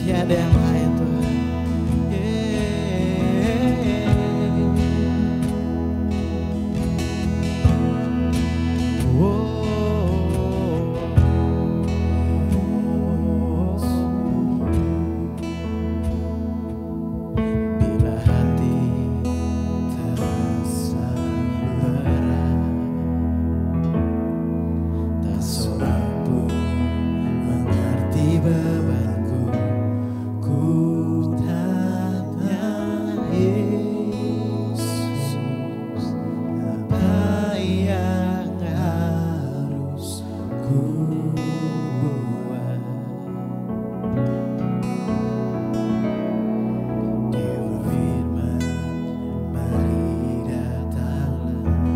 Tiada yang lain Tuhan. Bila hati terasa berat, tak seorang pun mengerti bebanku. Ku tanya Yesus, apa yang harus ku buat? Dia berfirman, mari datanglah.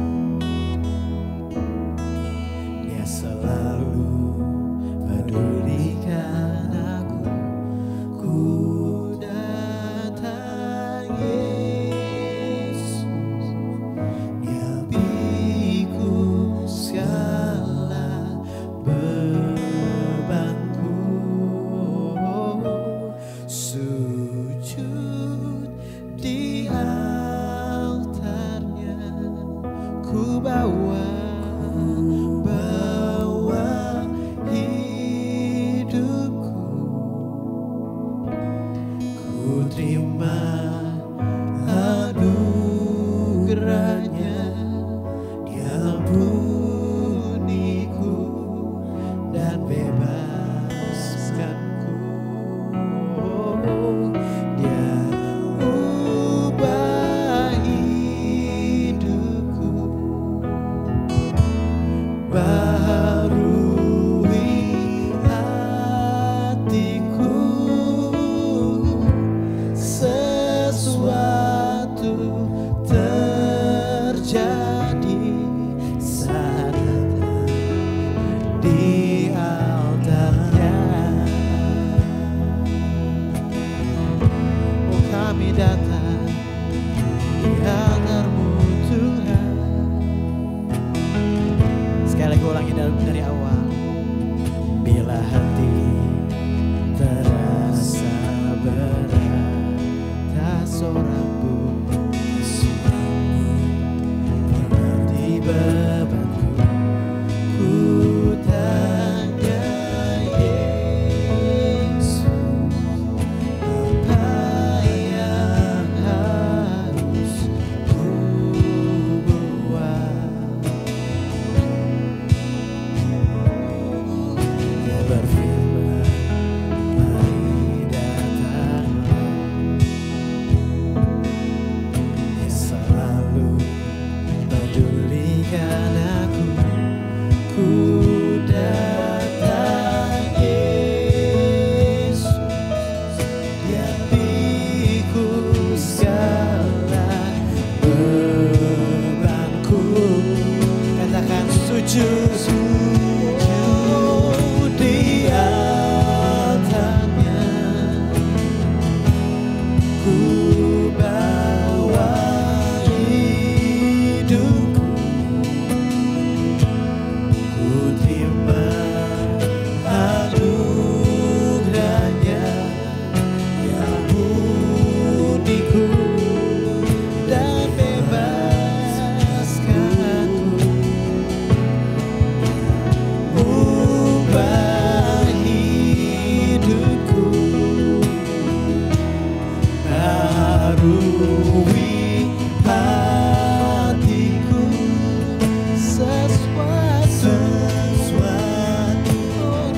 Dia selalu pedulikan aku. Ku datang Yesus, Dia pikul segala bebanku. Sujud di altarnya, ku bawa hidupku. Ku terima anugerahnya, Dia ampuniku dan bebaskanku. Dia ubah hidupku, baharui hatiku. Sesuatu terjadi saat datang di altarnya. Oh, kami datang di altar-Mu Tuhan. Sekali lagi ulangi dari awal. Bila hati terasa berat, tak seorang pun mengerti bebanku. Ku tanya Yesus, apa yang harus ku buat? Dia berfirman, mari datanglah. Dia selalu pedulikan aku. Ku datang Yesus, Dia pikul segala bebanku. Katakan sujud di altarnya, ku bawa hidupku. Ku terima anugerahnya, Dia ampuniku dan bebaskanku. Ubah hidupku, baharui hatiku. Sesuatu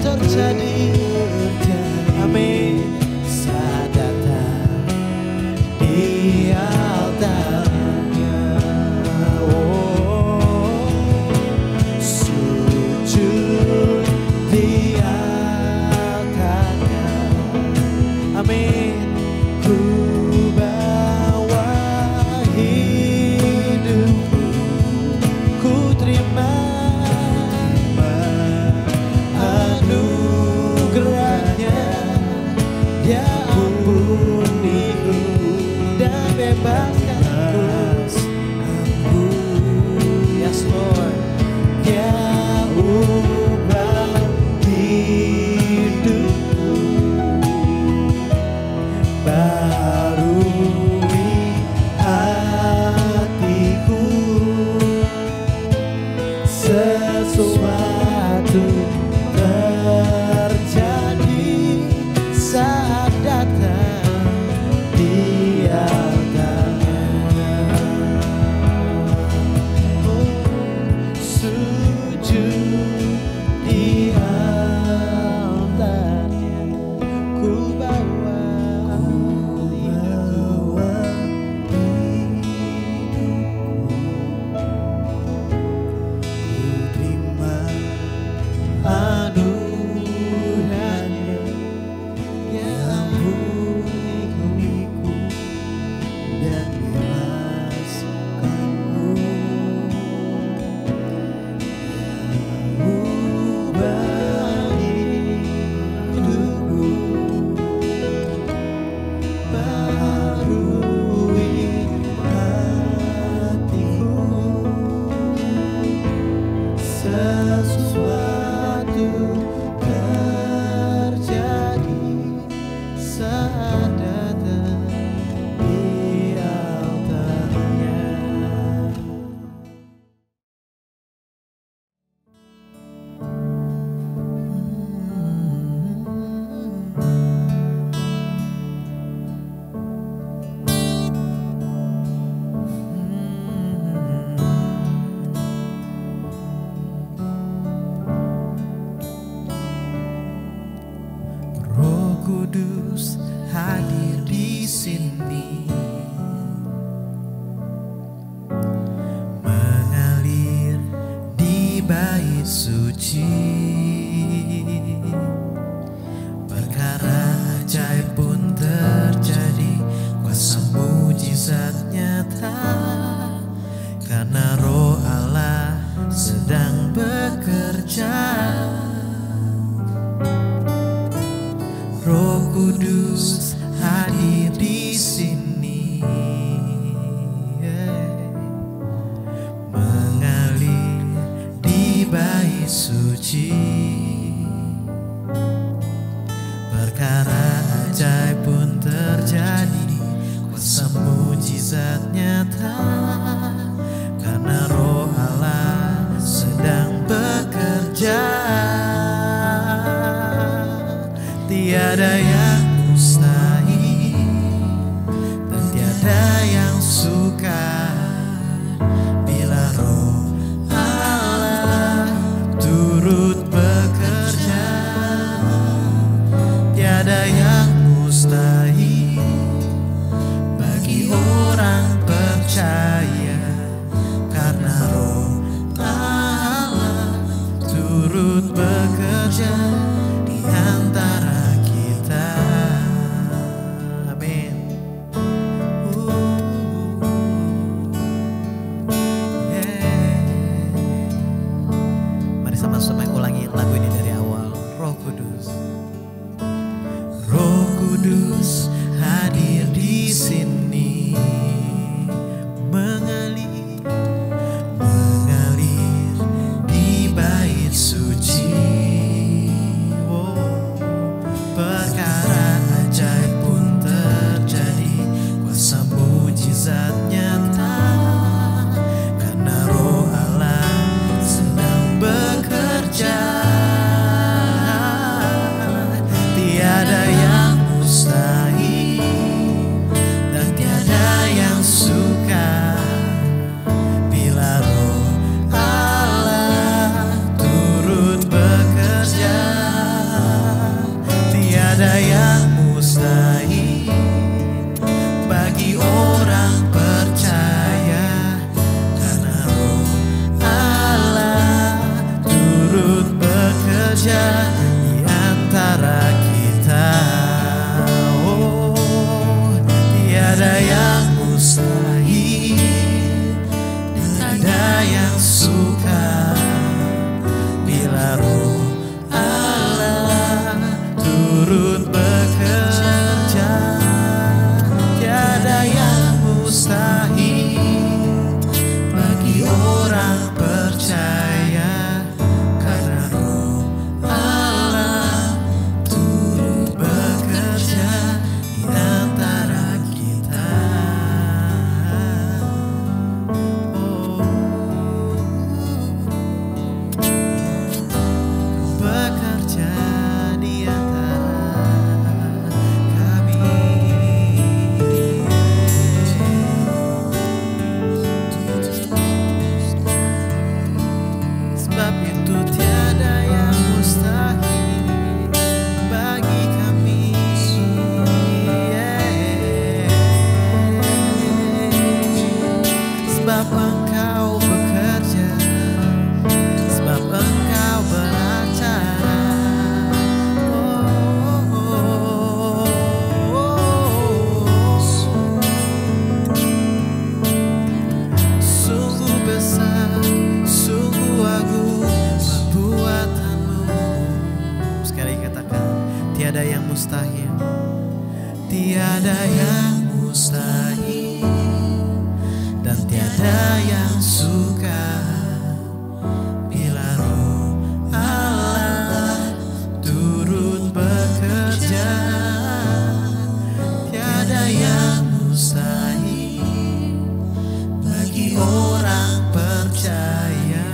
terjadi, amin, saat datang di altarnya. Oh, sujud di altarnya, amin. Ku bawa hidupku, ku terima anugerahnya, Dia ampuniku dan bebaskanku. Yes Lord, Dia ubah hidupku, datang di altarnya. Oh, sujud di altarnya. Ku bawa hidupku, ku terima anugerahnya yang ampuniku dan bebaskanku. Ubah hidupku, barui hatiku. Sesuatu terjadi saat datang di altarnya. Roh Kudus hadir di sini, mengalir di bait suci. Perkara ajaib pun terjadi, kuasa mujizat nyata, karena Roh Allah sedang bekerja. Roh Kudus hadir di sini, mengalir di bait suci. Perkara ajaib pun terjadi, kuasa mujizat nyata, karena Roh Allah sedang bekerja. Tiada yang mustahil dan tiada yang sukar bila Roh Allah turut bekerja. Tiada yang mustahil bagi orang percaya, karena Roh Allah turut bekerja di antara kita. Amin. Yeah. Mari sama-sama ulangi lagu ini dari awal. Roh Kudus, Roh Kudus hadir di sini, mengalir di bait suci. Perkara ajaib pun terjadi, kuasa mujizat nyata, karena Roh Allah sedang bekerja. Tiada yang mustahil tiada yang mustahil dan tiada yang sukar bila Roh Allah turut bekerja. Tiada yang mustahil bagi orang percaya,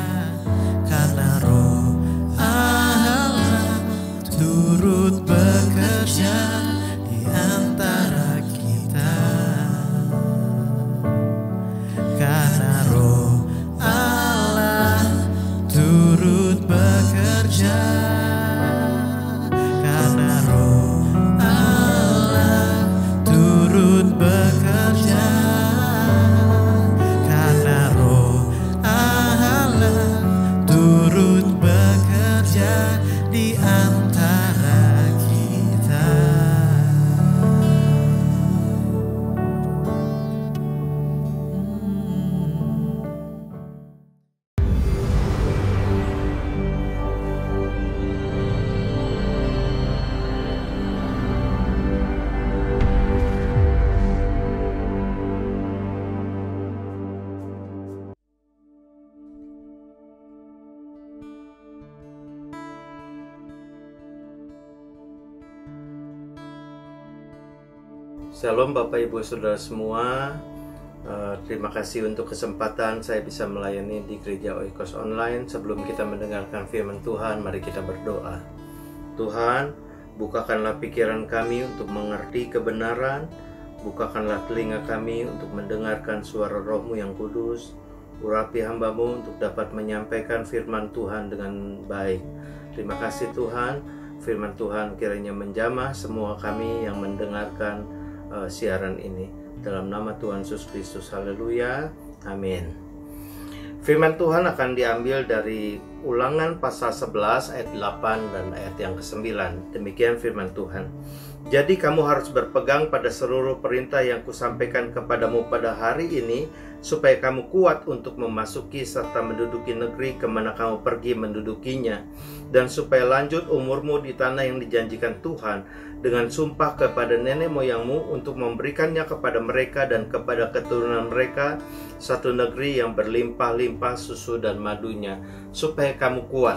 karena Roh Allah turut bekerja di antara kita. Karena Roh Allah turut bekerja, karena Roh Allah turut bekerja, karena Roh Allah turut bekerja di antara kita. Shalom Bapak Ibu Saudara semua. Terima kasih untuk kesempatan saya bisa melayani di Gereja Oikos Online. Sebelum kita mendengarkan firman Tuhan, mari kita berdoa. Tuhan, bukakanlah pikiran kami untuk mengerti kebenaran. Bukakanlah telinga kami untuk mendengarkan suara Roh-Mu yang kudus. Urapi hamba-Mu untuk dapat menyampaikan firman Tuhan dengan baik. Terima kasih Tuhan. Firman Tuhan kiranya menjamah semua kami yang mendengarkan siaran ini. Dalam nama Tuhan Yesus Kristus, haleluya, amin. Firman Tuhan akan diambil dari Ulangan pasal 11 ayat 8 dan ayat yang ke-9. Demikian firman Tuhan. Jadi kamu harus berpegang pada seluruh perintah yang kusampaikan kepadamu pada hari ini, supaya kamu kuat untuk memasuki serta menduduki negeri kemana kamu pergi mendudukinya, dan supaya lanjut umurmu di tanah yang dijanjikan Tuhan dengan sumpah kepada nenek moyangmu untuk memberikannya kepada mereka dan kepada keturunan mereka, satu negeri yang berlimpah-limpah susu dan madunya, supaya kamu kuat.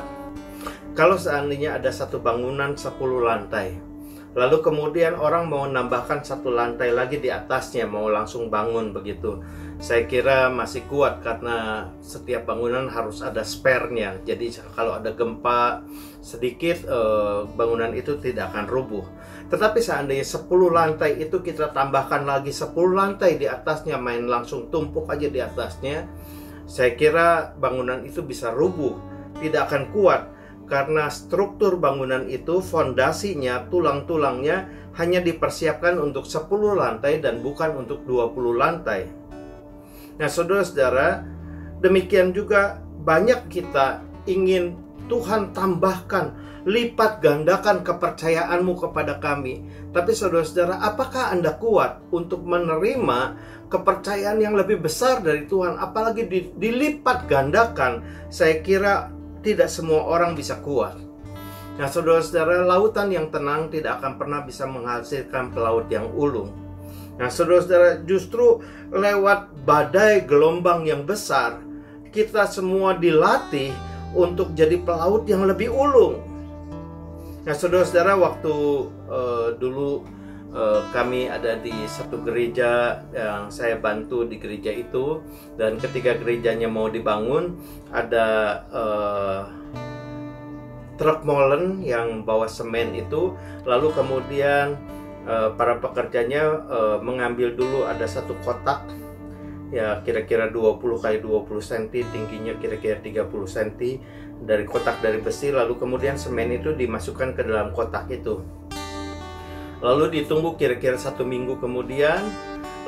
Kalau seandainya ada satu bangunan 10 lantai, lalu kemudian orang mau nambahkan satu lantai lagi di atasnya, mau langsung bangun begitu, saya kira masih kuat karena setiap bangunan harus ada spare-nya. Jadi kalau ada gempa sedikit, bangunan itu tidak akan rubuh. Tetapi seandainya 10 lantai itu kita tambahkan lagi 10 lantai di atasnya, main langsung tumpuk aja di atasnya, saya kira bangunan itu bisa rubuh, tidak akan kuat. Karena struktur bangunan itu, fondasinya, tulang-tulangnya hanya dipersiapkan untuk 10 lantai dan bukan untuk 20 lantai. Nah saudara-saudara, demikian juga banyak kita ingin Tuhan tambahkan, lipat gandakan kepercayaanmu kepada kami. Tapi saudara-saudara, apakah Anda kuat untuk menerima kepercayaan yang lebih besar dari Tuhan? Apalagi dilipat gandakan, saya kira tidak semua orang bisa kuat. Nah saudara-saudara, lautan yang tenang tidak akan pernah bisa menghasilkan pelaut yang ulung. Nah saudara-saudara, justru lewat badai gelombang yang besar, kita semua dilatih untuk jadi pelaut yang lebih ulung. Nah saudara-saudara, waktu dulu kami ada di satu gereja yang saya bantu di gereja itu, dan ketika gerejanya mau dibangun, ada truk molen yang bawa semen itu, lalu kemudian para pekerjanya mengambil dulu ada satu kotak, ya kira-kira 20 x 20 cm, tingginya kira-kira 30 cm, dari kotak dari besi, lalu kemudian semen itu dimasukkan ke dalam kotak itu. Lalu ditunggu kira-kira 1 minggu kemudian,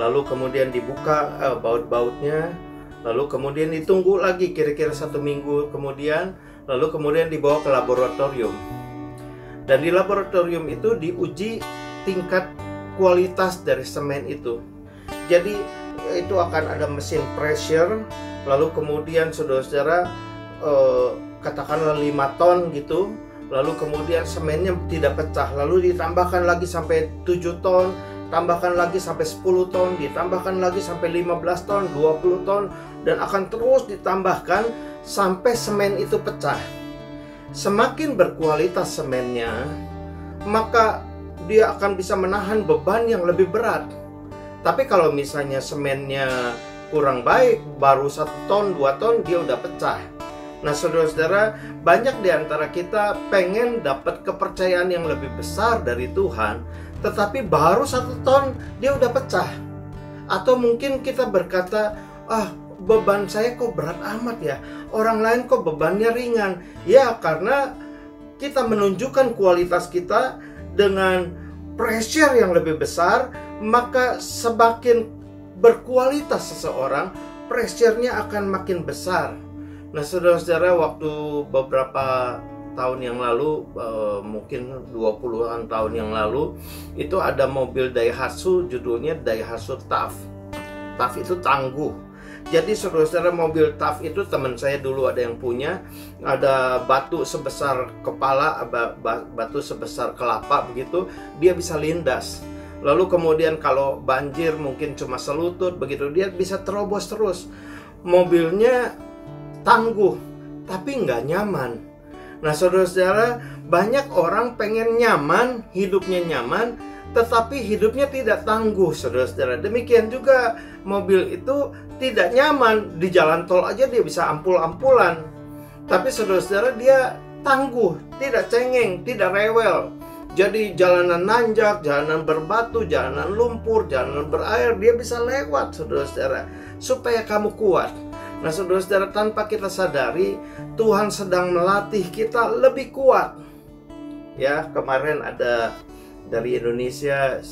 lalu kemudian dibuka baut-bautnya, lalu kemudian ditunggu lagi kira-kira 1 minggu kemudian, lalu kemudian dibawa ke laboratorium. Dan di laboratorium itu diuji tingkat kualitas dari semen itu. Jadi itu akan ada mesin pressure, lalu kemudian saudara-saudara katakanlah 5 ton gitu, lalu kemudian semennya tidak pecah, lalu ditambahkan lagi sampai 7 ton, ditambahkan lagi sampai 10 ton, ditambahkan lagi sampai 15 ton, 20 ton, dan akan terus ditambahkan sampai semen itu pecah. Semakin berkualitas semennya, maka dia akan bisa menahan beban yang lebih berat. Tapi kalau misalnya semennya kurang baik, baru 1 ton, 2 ton, dia udah pecah. Nah, saudara-saudara, banyak di antara kita pengen dapat kepercayaan yang lebih besar dari Tuhan, tetapi baru 1 ton dia udah pecah. Atau mungkin kita berkata, beban saya kok berat amat ya, orang lain kok bebannya ringan. Ya, karena kita menunjukkan kualitas kita dengan pressure yang lebih besar, maka semakin berkualitas seseorang, pressure-nya akan makin besar. Nah, saudara-saudara, waktu beberapa tahun yang lalu, mungkin 20-an tahun yang lalu, itu ada mobil Daihatsu, judulnya Daihatsu TAF. TAF itu tangguh. Jadi saudara-saudara, mobil TAF itu teman saya dulu ada yang punya. Ada batu sebesar kepala, batu sebesar kelapa begitu, dia bisa lindas. Lalu kemudian kalau banjir mungkin cuma selutut begitu, dia bisa terobos terus. Mobilnya tangguh, tapi nggak nyaman. Nah, saudara-saudara, banyak orang pengen nyaman, hidupnya nyaman, tetapi hidupnya tidak tangguh, saudara-saudara. Demikian juga mobil itu tidak nyaman, di jalan tol aja dia bisa ampul-ampulan. Tapi saudara-saudara, dia tangguh, tidak cengeng, tidak rewel. Jadi jalanan nanjak, jalanan berbatu, jalanan lumpur, jalanan berair, dia bisa lewat, saudara-saudara, supaya kamu kuat. Nah, saudara-saudara, tanpa kita sadari, Tuhan sedang melatih kita lebih kuat. Ya, kemarin ada dari Indonesia,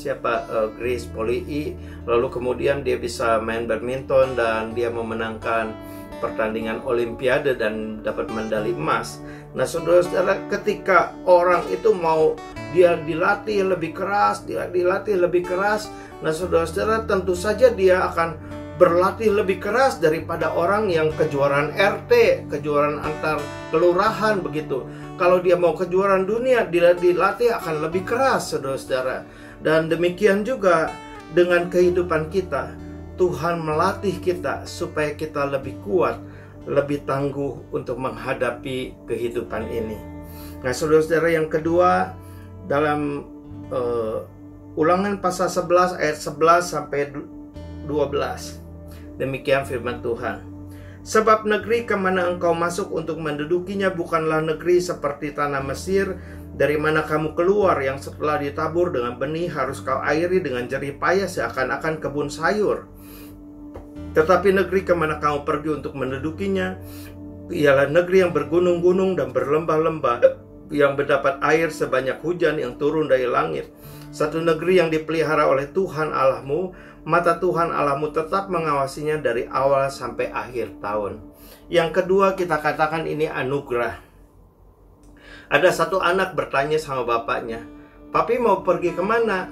Grace Polii, lalu kemudian dia bisa main badminton dan dia memenangkan pertandingan Olimpiade dan dapat medali emas. Nah, saudara-saudara, ketika orang itu mau dia dilatih lebih keras, nah, saudara-saudara, tentu saja dia akan berlatih lebih keras daripada orang yang kejuaraan RT, kejuaraan antar kelurahan begitu. Kalau dia mau kejuaraan dunia, dia dilatih akan lebih keras, saudara-saudara. Dan demikian juga dengan kehidupan kita. Tuhan melatih kita supaya kita lebih kuat, lebih tangguh untuk menghadapi kehidupan ini. Nah, saudara-saudara, yang kedua, dalam Ulangan pasal 11 ayat 11 sampai 12. Demikian firman Tuhan. Sebab negeri kemana engkau masuk untuk mendudukinya bukanlah negeri seperti tanah Mesir, dari mana kamu keluar, yang setelah ditabur dengan benih harus kau airi dengan jerih payah seakan-akan kebun sayur. Tetapi negeri kemana kamu pergi untuk mendudukinya ialah negeri yang bergunung-gunung dan berlembah-lembah, yang mendapat air sebanyak hujan yang turun dari langit. Satu negeri yang dipelihara oleh Tuhan Allahmu, mata Tuhan Allahmu tetap mengawasinya dari awal sampai akhir tahun. Yang kedua, kita katakan ini anugerah. Ada satu anak bertanya sama bapaknya, "Papi mau pergi kemana?"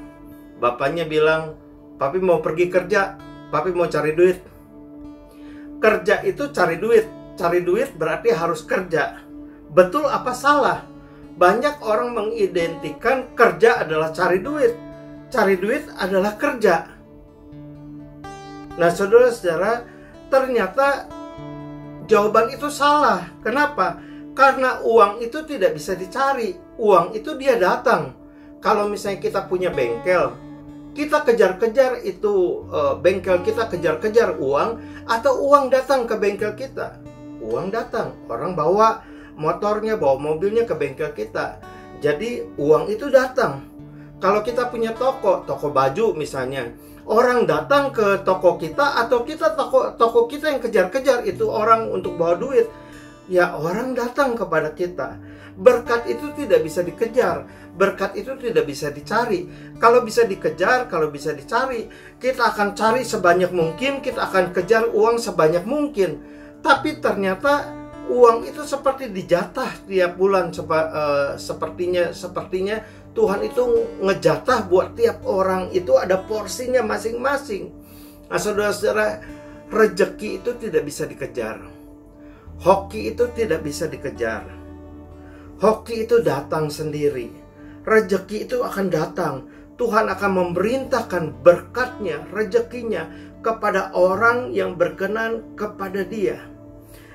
Bapaknya bilang, "Papi mau pergi kerja, papi mau cari duit." Kerja itu cari duit. Cari duit berarti harus kerja. Betul apa salah? Banyak orang mengidentikan kerja adalah cari duit. Cari duit adalah kerja. Nah, saudara-saudara, ternyata jawaban itu salah. Kenapa? Karena uang itu tidak bisa dicari. Uang itu dia datang. Kalau misalnya kita punya bengkel, kita kejar-kejar itu bengkel kita kejar-kejar uang, atau uang datang ke bengkel kita. Uang datang, orang bawa motornya, bawa mobilnya ke bengkel kita. Jadi uang itu datang. Kalau kita punya toko baju misalnya, orang datang ke toko kita, atau kita toko kita yang kejar-kejar itu orang untuk bawa duit. Ya, orang datang kepada kita. Berkat itu tidak bisa dikejar. Berkat itu tidak bisa dicari. Kalau bisa dikejar, kalau bisa dicari, kita akan cari sebanyak mungkin, kita akan kejar uang sebanyak mungkin. Tapi ternyata uang itu seperti dijatah tiap bulan. Sepertinya Tuhan itu ngejatah buat tiap orang itu ada porsinya masing-masing. Nah, saudara-saudara, rezeki itu tidak bisa dikejar. Hoki itu tidak bisa dikejar. Hoki itu datang sendiri. Rezeki itu akan datang. Tuhan akan memerintahkan berkatnya, rezekinya kepada orang yang berkenan kepada Dia.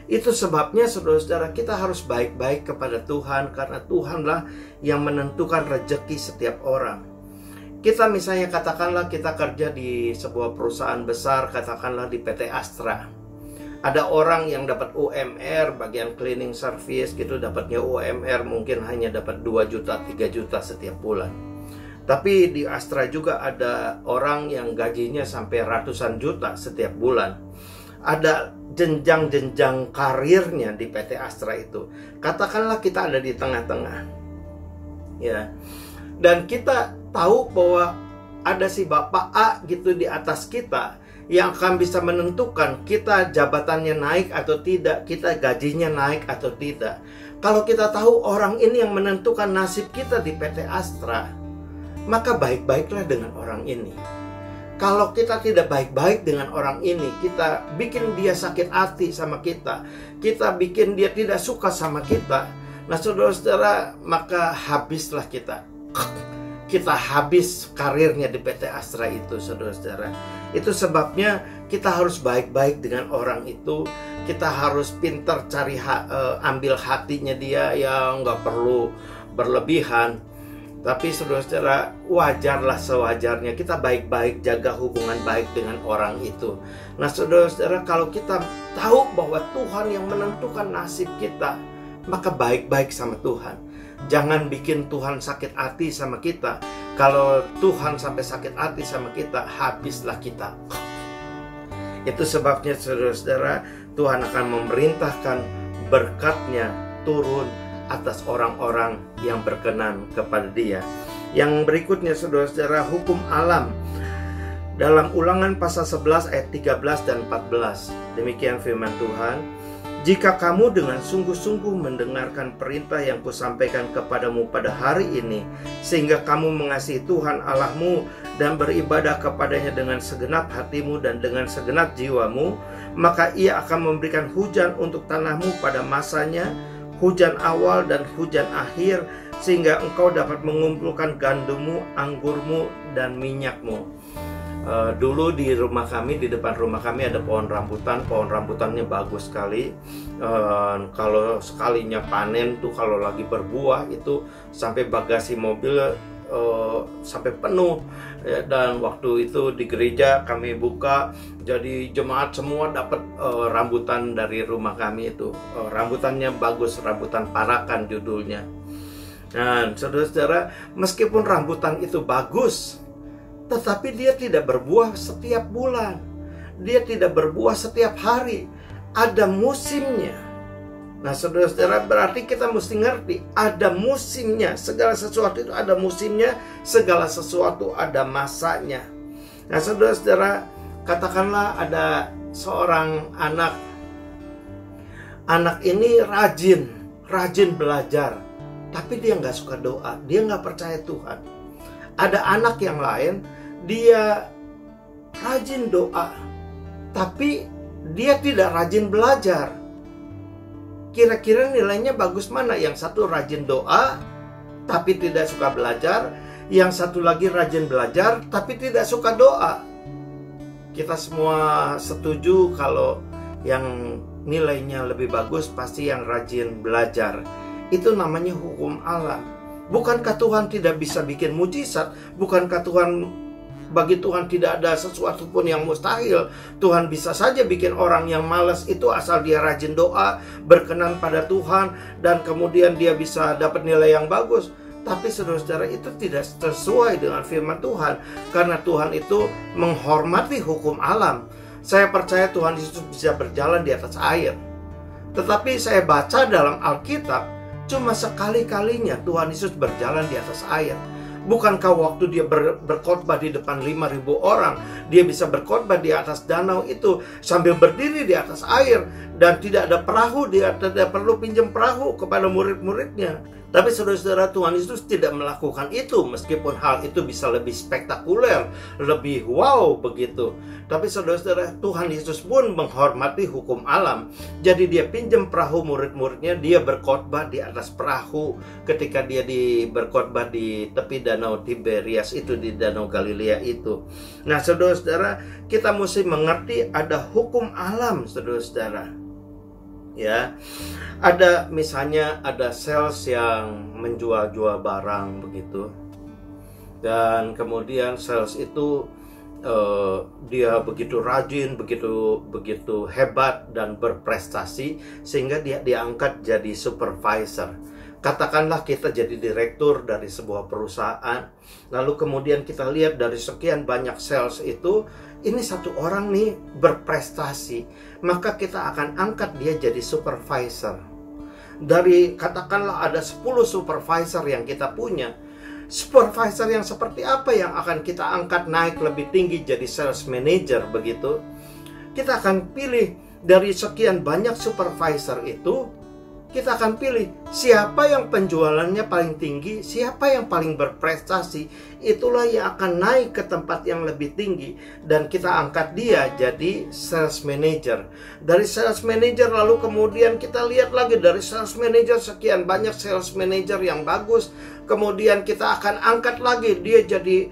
Itu sebabnya saudara-saudara, kita harus baik-baik kepada Tuhan, karena Tuhanlah yang menentukan rezeki setiap orang. Kita misalnya katakanlah kita kerja di sebuah perusahaan besar, katakanlah di PT Astra. Ada orang yang dapat UMR bagian cleaning service gitu, dapatnya UMR mungkin hanya dapat 2 juta, 3 juta setiap bulan. Tapi di Astra juga ada orang yang gajinya sampai ratusan juta setiap bulan. Ada jenjang-jenjang karirnya di PT Astra itu. Katakanlah kita ada di tengah-tengah. Ya. Dan kita tahu bahwa ada si Bapak A gitu di atas kita yang akan bisa menentukan kita jabatannya naik atau tidak, kita gajinya naik atau tidak. Kalau kita tahu orang ini yang menentukan nasib kita di PT Astra, maka baik-baiklah dengan orang ini. Kalau kita tidak baik-baik dengan orang ini, kita bikin dia sakit hati sama kita, kita bikin dia tidak suka sama kita, nah saudara-saudara, maka habislah kita. Kita habis karirnya di PT Astra itu, saudara-saudara. Itu sebabnya kita harus baik-baik dengan orang itu. Kita harus pintar cari ambil hatinya dia, yang nggak perlu berlebihan. Tapi saudara-saudara, wajarlah sewajarnya kita baik-baik, jaga hubungan baik dengan orang itu. Nah saudara-saudara, kalau kita tahu bahwa Tuhan yang menentukan nasib kita, maka baik-baik sama Tuhan. Jangan bikin Tuhan sakit hati sama kita. Kalau Tuhan sampai sakit hati sama kita, habislah kita. Itu sebabnya saudara-saudara, Tuhan akan memerintahkan berkatnya turun atas orang-orang yang berkenan kepada Dia. Yang berikutnya saudara-saudara, hukum alam. Dalam Ulangan pasal 11 ayat 13 dan 14. Demikian firman Tuhan. Jika kamu dengan sungguh-sungguh mendengarkan perintah yang kusampaikan kepadamu pada hari ini, sehingga kamu mengasihi Tuhan Allahmu dan beribadah kepadanya dengan segenap hatimu dan dengan segenap jiwamu, maka Ia akan memberikan hujan untuk tanahmu pada masanya, hujan awal dan hujan akhir, sehingga engkau dapat mengumpulkan gandummu, anggurmu, dan minyakmu. Dulu di rumah kami, di depan rumah kami ada pohon rambutannya bagus sekali. Kalau sekalinya panen tuh, kalau lagi berbuah itu sampai bagasi mobil sampai penuh. Dan waktu itu di gereja kami buka, jadi jemaat semua dapat rambutan dari rumah kami itu. Rambutannya bagus, rambutan parakan judulnya. Nah saudara-saudara, meskipun rambutan itu bagus, tetapi dia tidak berbuah setiap bulan. Dia tidak berbuah setiap hari. Ada musimnya. Nah saudara-saudara, berarti kita mesti ngerti, ada musimnya. Segala sesuatu itu ada musimnya. Segala sesuatu ada masanya. Nah saudara-saudara, katakanlah ada seorang anak. Anak ini rajin belajar, tapi dia nggak suka doa. Dia nggak percaya Tuhan. Ada anak yang lain, dia rajin doa, tapi dia tidak rajin belajar. Kira-kira nilainya bagus mana? Yang satu rajin doa, tapi tidak suka belajar. Yang satu lagi rajin belajar, tapi tidak suka doa. Kita semua setuju kalau yang nilainya lebih bagus pasti yang rajin belajar. Itu namanya hukum alam. Bukankah Tuhan tidak bisa bikin mujizat? Bukankah bagi Tuhan tidak ada sesuatu pun yang mustahil? Tuhan bisa saja bikin orang yang malas itu asal dia rajin doa, berkenan pada Tuhan, dan kemudian dia bisa dapat nilai yang bagus. Tapi saudara-saudara, itu tidak sesuai dengan firman Tuhan, karena Tuhan itu menghormati hukum alam. Saya percaya Tuhan Yesus bisa berjalan di atas air. Tetapi saya baca dalam Alkitab, cuma sekali-kalinya Tuhan Yesus berjalan di atas air. Bukankah waktu dia berkhotbah di depan 5.000 orang, dia bisa berkhotbah di atas danau itu sambil berdiri di atas air, dan tidak ada perahu, dia tidak perlu pinjam perahu kepada murid-muridnya. Tapi saudara-saudara, Tuhan Yesus tidak melakukan itu, meskipun hal itu bisa lebih spektakuler, lebih wow begitu. Tapi saudara-saudara, Tuhan Yesus pun menghormati hukum alam. Jadi dia pinjam perahu murid-muridnya, dia berkhotbah di atas perahu ketika dia berkhotbah di tepi Danau Tiberias itu, di Danau Galilea itu. Nah, saudara-saudara, kita mesti mengerti ada hukum alam, saudara-saudara. Ya, ada misalnya ada sales yang menjual-jual barang begitu, dan kemudian sales itu dia begitu rajin, begitu hebat dan berprestasi sehingga dia diangkat jadi supervisor. Katakanlah kita jadi direktur dari sebuah perusahaan, lalu kemudian kita lihat dari sekian banyak sales itu, ini satu orang nih berprestasi, maka kita akan angkat dia jadi supervisor. Dari katakanlah ada 10 supervisor yang kita punya, supervisor yang seperti apa yang akan kita angkat naik lebih tinggi jadi sales manager begitu? Kita akan pilih dari sekian banyak supervisor itu, kita akan pilih siapa yang penjualannya paling tinggi, siapa yang paling berprestasi, itulah yang akan naik ke tempat yang lebih tinggi, dan kita angkat dia jadi sales manager. Dari sales manager lalu kemudian kita lihat lagi dari sales manager sekian banyak sales manager yang bagus, kemudian kita akan angkat lagi dia jadi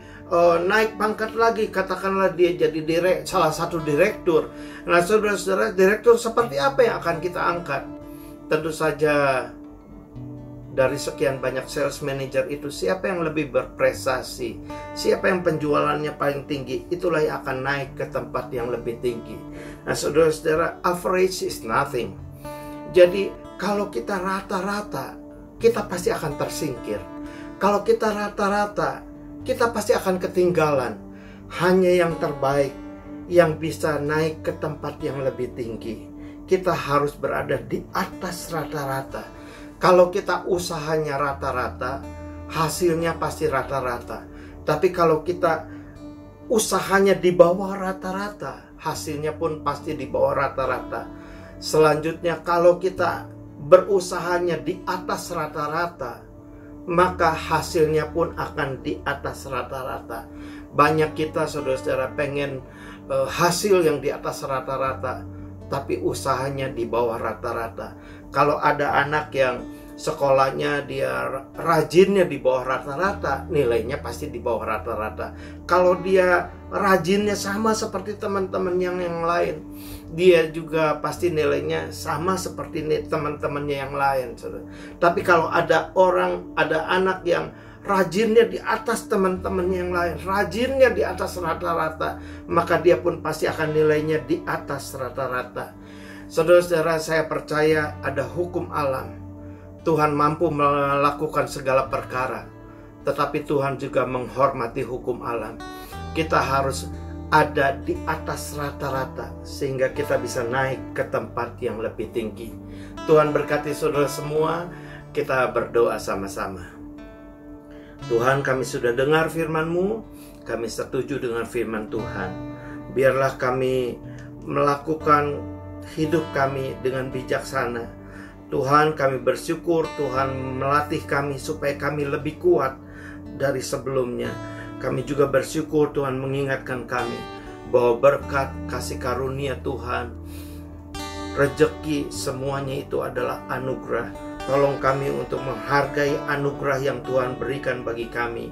naik pangkat lagi, katakanlah dia jadi salah satu direktur. Nah, saudara-saudara, direktur seperti apa yang akan kita angkat? Tentu saja dari sekian banyak sales manager itu, siapa yang lebih berprestasi, siapa yang penjualannya paling tinggi, itulah yang akan naik ke tempat yang lebih tinggi. Nah, saudara-saudara, average is nothing. Jadi kalau kita rata-rata, kita pasti akan tersingkir. Kalau kita rata-rata, kita pasti akan ketinggalan. Hanya yang terbaik yang bisa naik ke tempat yang lebih tinggi. Kita harus berada di atas rata-rata. Kalau kita usahanya rata-rata, hasilnya pasti rata-rata. Tapi kalau kita usahanya di bawah rata-rata, hasilnya pun pasti di bawah rata-rata. Selanjutnya, kalau kita berusahanya di atas rata-rata, maka hasilnya pun akan di atas rata-rata. Banyak kita, saudara-saudara, pengen hasil yang di atas rata-rata, tapi usahanya di bawah rata-rata. Kalau ada anak yang sekolahnya dia rajinnya di bawah rata-rata, nilainya pasti di bawah rata-rata. Kalau dia rajinnya sama seperti teman-teman yang lain, dia juga pasti nilainya sama seperti teman-temannya yang lain. Tapi kalau ada anak yang rajinnya di atas teman-teman yang lain, rajinnya di atas rata-rata, maka dia pun pasti akan nilainya di atas rata-rata. Saudara-saudara, saya percaya ada hukum alam. Tuhan mampu melakukan segala perkara, tetapi Tuhan juga menghormati hukum alam. Kita harus ada di atas rata-rata sehingga kita bisa naik ke tempat yang lebih tinggi. Tuhan berkati saudara semua. Kita berdoa sama-sama. Tuhan, kami sudah dengar firman-Mu, kami setuju dengan firman Tuhan. Biarlah kami melakukan hidup kami dengan bijaksana. Tuhan, kami bersyukur Tuhan melatih kami supaya kami lebih kuat dari sebelumnya. Kami juga bersyukur Tuhan mengingatkan kami bahwa berkat kasih karunia Tuhan, rejeki semuanya itu adalah anugerah. Tolong kami untuk menghargai anugerah yang Tuhan berikan bagi kami.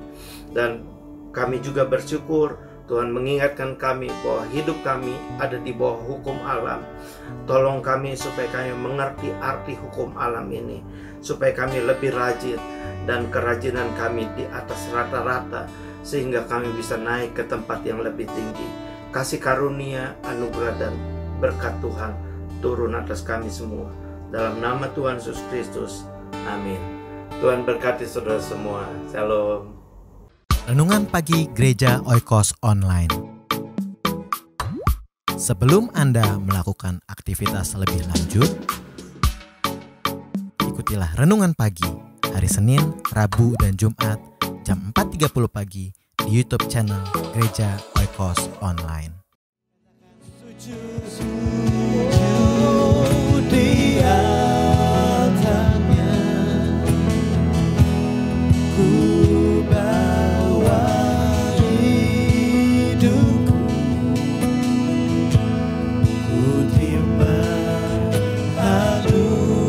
Dan kami juga bersyukur Tuhan mengingatkan kami bahwa hidup kami ada di bawah hukum alam. Tolong kami supaya kami mengerti arti hukum alam ini, supaya kami lebih rajin dan kerajinan kami di atas rata-rata, sehingga kami bisa naik ke tempat yang lebih tinggi. Kasih karunia, anugerah dan berkat Tuhan turun atas kami semua. Dalam nama Tuhan Yesus Kristus, amin. Tuhan berkati saudara semua. Shalom. Renungan Pagi Gereja Oikos Online. Sebelum Anda melakukan aktivitas lebih lanjut, ikutilah Renungan Pagi hari Senin, Rabu, dan Jumat jam 4.30 pagi di YouTube channel Gereja Oikos Online.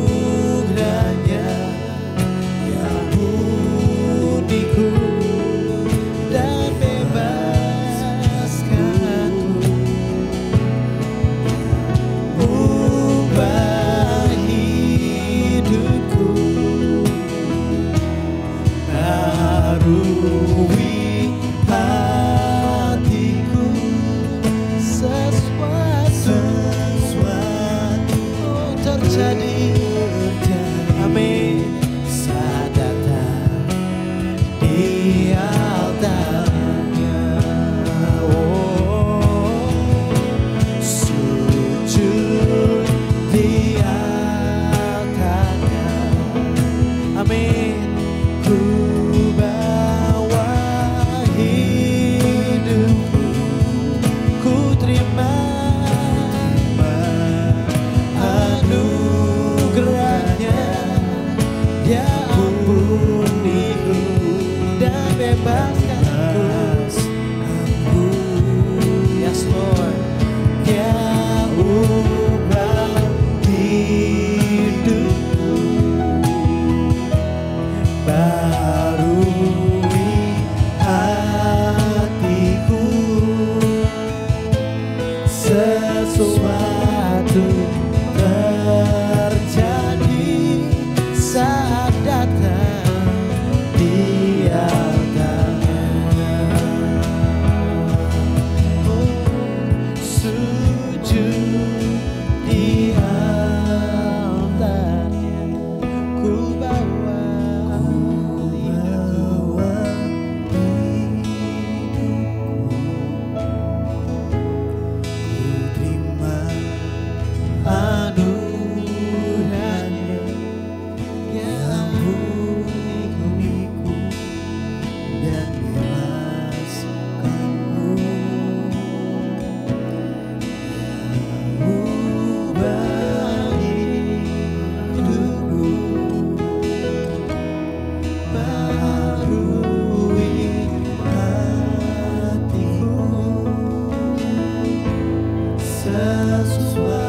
Anugerahnya yang uniku. Yesus.